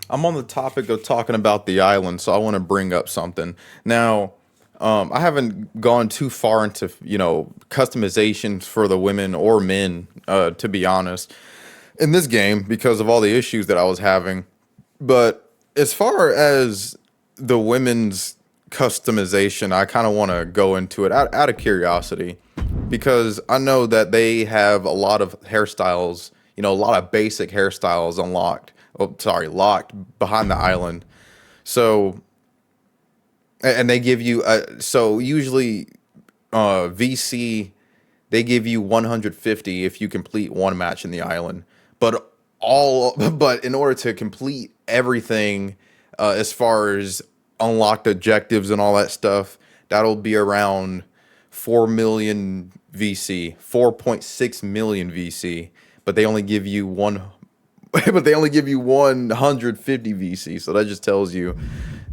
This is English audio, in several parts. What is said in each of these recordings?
I'm on the topic of talking about the island, so I want to bring up something. Now, I haven't gone too far into, customizations for the women or men, to be honest, in this game because of all the issues that I was having. But as far as the women's customization, I kind of want to go into it out of curiosity because I know that they have a lot of hairstyles, a lot of basic hairstyles unlocked. Oh, sorry, locked behind the island. So, and they give you, so usually, VC, they give you 150 if you complete one match in the island. But but in order to complete everything, as far as unlocked objectives and all that stuff, that'll be around 4 million VC, 4.6 million VC. But they only give you one, but they only give you 150 VC. So that just tells you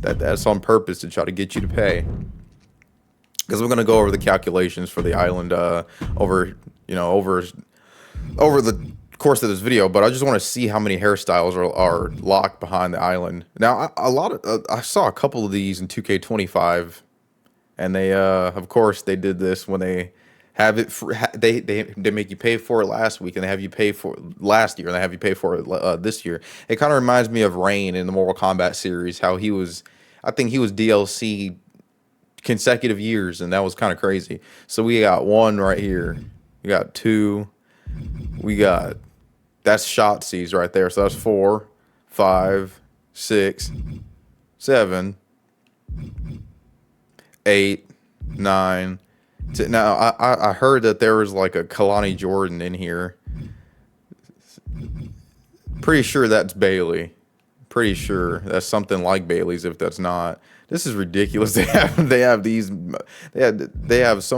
that that's on purpose to try to get you to pay. Because we're gonna go over the calculations for the island, over the course of this video, but I just want to see how many hairstyles are locked behind the island. Now, I saw a couple of these in 2K25, and they, of course, they did this when they have it. They make you pay for it last week, and they have you pay for it last year, and they have you pay for it this year. It kind of reminds me of Rain in the Mortal Kombat series, how he was. I think he was DLC consecutive years, and that was kind of crazy. So we got one right here. We got two. We got that's Shotzzy's right there. So that's 4, 5, 6, 7, 8, 9. 10. Now I heard that there was like a Kalani Jordan in here. Pretty sure that's Bailey. Pretty sure that's something like Bailey's. If that's not, this is ridiculous. They have so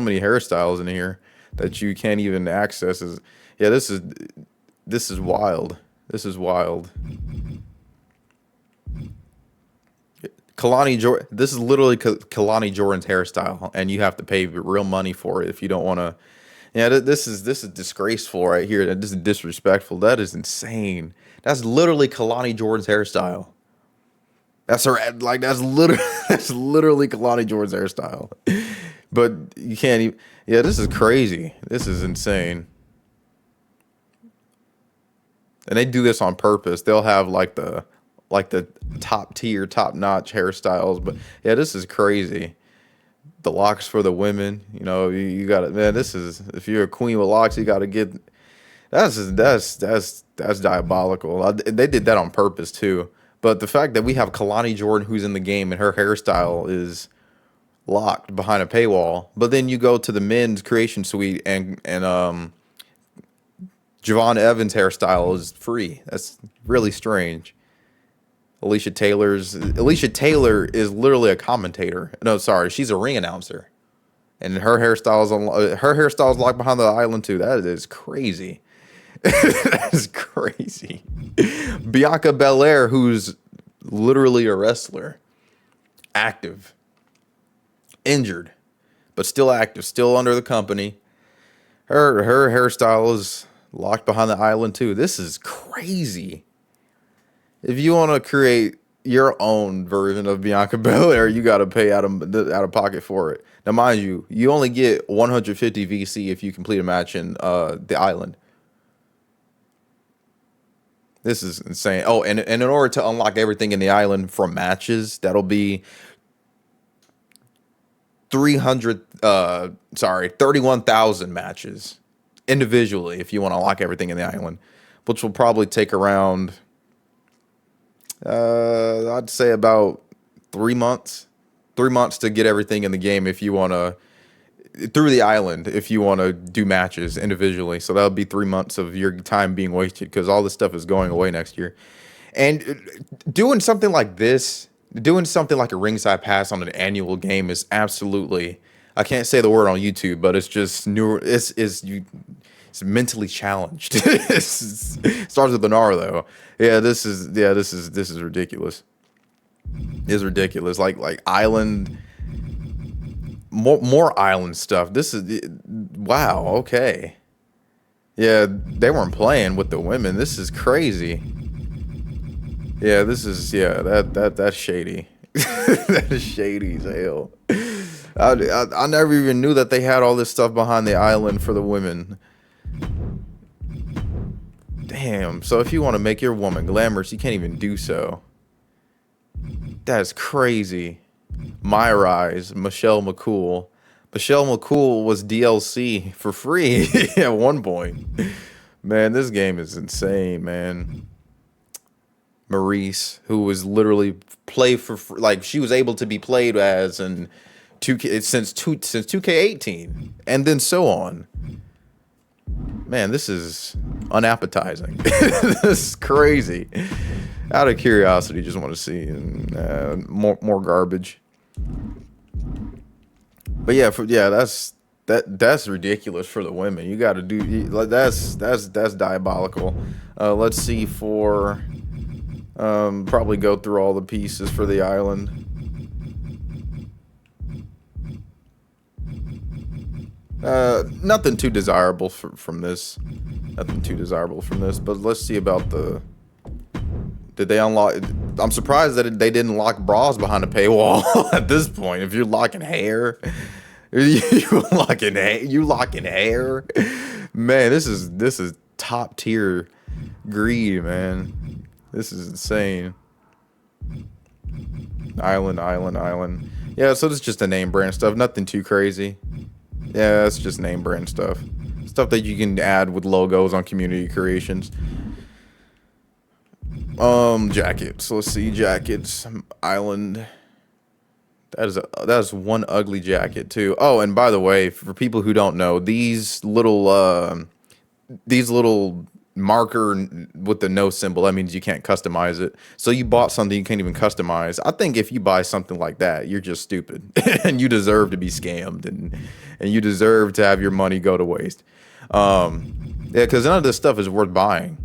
many hairstyles in here that you can't even access. Yeah, this is wild. This is wild. Kalani Jordan. This is literally Kalani Jordan's hairstyle, and you have to pay real money for it if you don't want to. Yeah, this is disgraceful right here. This is disrespectful. That is insane. That's literally Kalani Jordan's hairstyle. That's her like that's literally that's literally Kalani Jordan's hairstyle. But you can't even. Yeah, this is crazy. This is insane. And they do this on purpose. They'll have like the top tier, top notch hairstyles. But yeah, this is crazy. The locks for the women, you got it, man. This is if you're a queen with locks, you got to get. That's diabolical. They did that on purpose too. But the fact that we have Kalani Jordan who's in the game and her hairstyle is locked behind a paywall, but then you go to the men's creation suite and Javon Evans' hairstyle is free. That's really strange. Alicia Taylor is literally a commentator. No, sorry, she's a ring announcer, and her hairstyle's locked behind the island too. That is crazy. That is crazy. Bianca Belair, who's literally a wrestler, active, injured, but still active, still under the company. Her hairstyle is locked behind the island too. This is crazy. If you want to create your own version of Bianca Belair, you got to pay out of pocket for it. Now, mind you, you only get 150 VC if you complete a match in the island. This is insane. Oh, and in order to unlock everything in the island from matches, that'll be 31,000 matches individually if you want to unlock everything in the island, which will probably take around, I'd say about 3 months. 3 months to get everything in the game if you want to, through the island, if you want to do matches individually. So that'll be 3 months of your time being wasted because all this stuff is going away next year. And doing something like this, doing something like a ringside pass on an annual game is absolutely, I can't say the word on YouTube, but it's just new. It's mentally challenged. It starts with an R though. This is ridiculous. It's ridiculous. Like island, more island stuff. This is wow. Okay. Yeah, they weren't playing with the women. This is crazy. Yeah, this is that's shady. That is shady as hell. I never even knew that they had all this stuff behind the island for the women. Damn. So if you want to make your woman glamorous, you can't even do so. That's crazy. My Rise, Michelle McCool. Michelle McCool was DLC for free at one point. Man, this game is insane, man. Maurice, who was literally play for like she was able to be played as in 2K since 2K18 and then so on. Man, this is unappetizing. This is crazy. Out of curiosity, just want to see more garbage. But yeah, that's ridiculous for the women. You got to do like that's diabolical. Let's see for probably go through all the pieces for the island. Nothing too desirable from this. Nothing too desirable from this. But let's see about the. Did they unlock? I'm surprised that they didn't lock bras behind a paywall at this point. If you're locking hair, you locking hair, man. This is top tier greed, man. This is insane. Island. Yeah, so this is just a name brand stuff. Nothing too crazy. Yeah, it's just name brand stuff. Stuff that you can add with logos on community creations. Jackets. Let's see, jackets. Island. That is one ugly jacket too. Oh, and by the way, for people who don't know, these little marker with the no symbol, that means you can't customize it. So you bought something you can't even customize. I think if you buy something like that, you're just stupid and you deserve to be scammed and you deserve to have your money go to waste. Yeah, because none of this stuff is worth buying.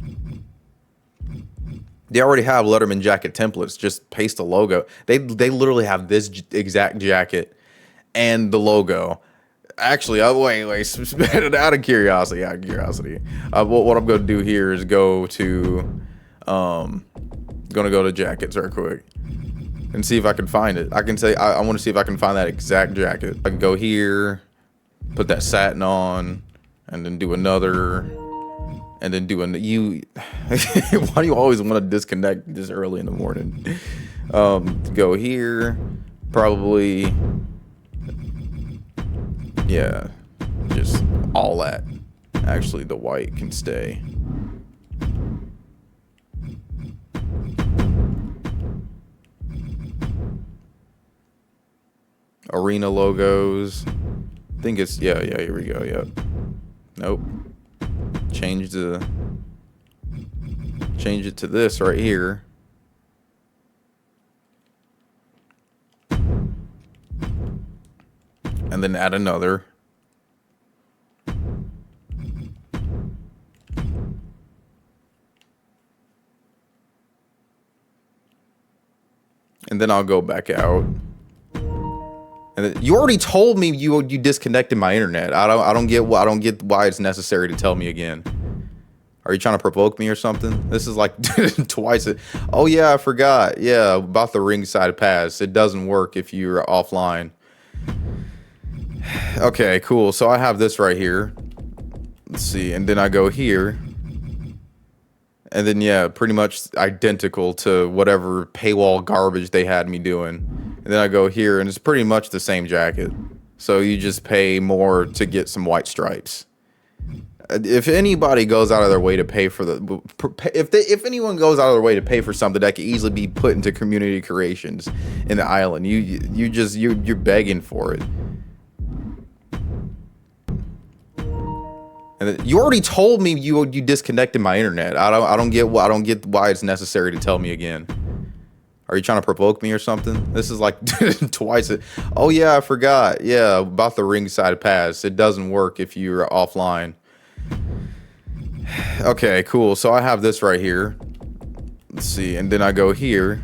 They already have Letterman jacket templates. Just paste the logo. They literally have this exact jacket and the logo. Actually, wait. Out of curiosity. What I'm going to do here is go to, jackets real quick and see if I can find it. I can say I want to see if I can find that exact jacket. I can go here, put that satin on, and then do another, and then do you. Why do you always want to disconnect this early in the morning? Go here, probably. Yeah, just all that. Actually, the white can stay. Arena logos. I think it's, yeah, here we go, yep. Nope. Change it to this right here. And then add another. And then I'll go back out. And then, you already told me you disconnected my internet. I don't get why it's necessary to tell me again. Are you trying to provoke me or something? This is like twice. Oh yeah, I forgot. Yeah, about the ringside pass. It doesn't work if you're offline. Okay, cool. So I have this right here. Let's see. And then I go here. And then, yeah, pretty much identical to whatever paywall garbage they had me doing. And then I go here, and it's pretty much the same jacket. So you just pay more to get some white stripes. If anybody goes out of their way to pay for if anyone goes out of their way to pay for something that could easily be put into community creations in the island, you're begging for it. And you already told me you disconnected my internet. I don't get why it's necessary to tell me again. Are you trying to provoke me or something? This is like twice. Oh yeah, I forgot. Yeah, about the ringside pass. It doesn't work if you're offline. Okay, cool. So I have this right here. Let's see. And then I go here.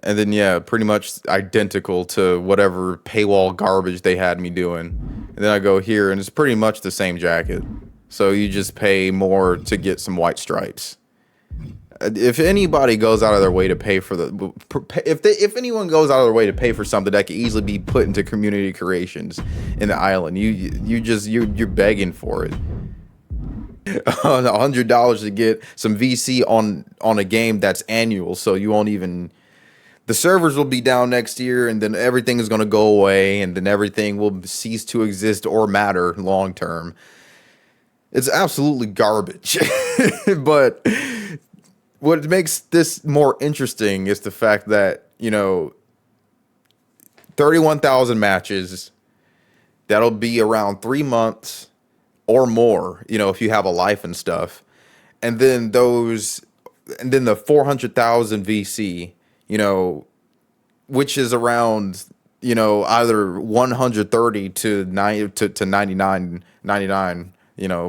And then, yeah, pretty much identical to whatever paywall garbage they had me doing. And then I go here, and it's pretty much the same jacket. So you just pay more to get some white stripes. If anybody goes out of their way to pay for if anyone goes out of their way to pay for something that could easily be put into community creations in the island, you're begging for it. $100 to get some VC on a game that's annual, so you won't even. The servers will be down next year, and then everything is going to go away, and then everything will cease to exist or matter long term. It's absolutely garbage. But what makes this more interesting is the fact that, 31,000 matches, that'll be around 3 months or more, if you have a life and stuff. And then the 400,000 VC, which is around, either 130 to 99,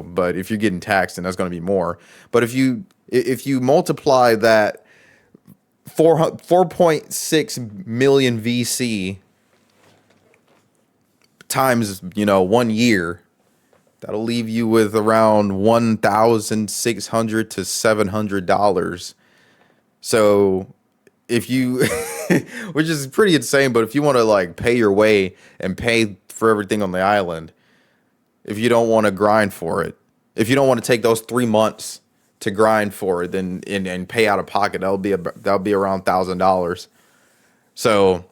but if you're getting taxed, then that's going to be more. But if you multiply that 4.6 million VC times, 1 year, that'll leave you with around $1,600 to $700. So if you, which is pretty insane, but if you want to like pay your way and pay for everything on the island, if you don't want to grind for it, if you don't want to take those 3 months to grind for it, then and pay out of pocket, that'll be around $1,000. So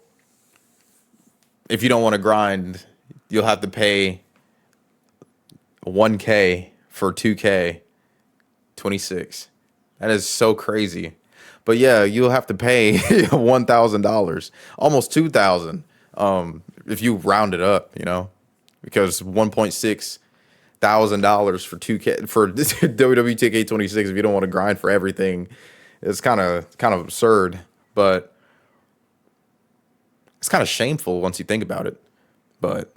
if you don't want to grind, you'll have to pay 1K for 2K26. That is so crazy. But yeah, you'll have to pay $1,000, almost $2,000, if you round it up, because $1,600 for 2K for WWE 2K26 if you don't want to grind for everything, it's kind of absurd, but it's kind of shameful once you think about it. But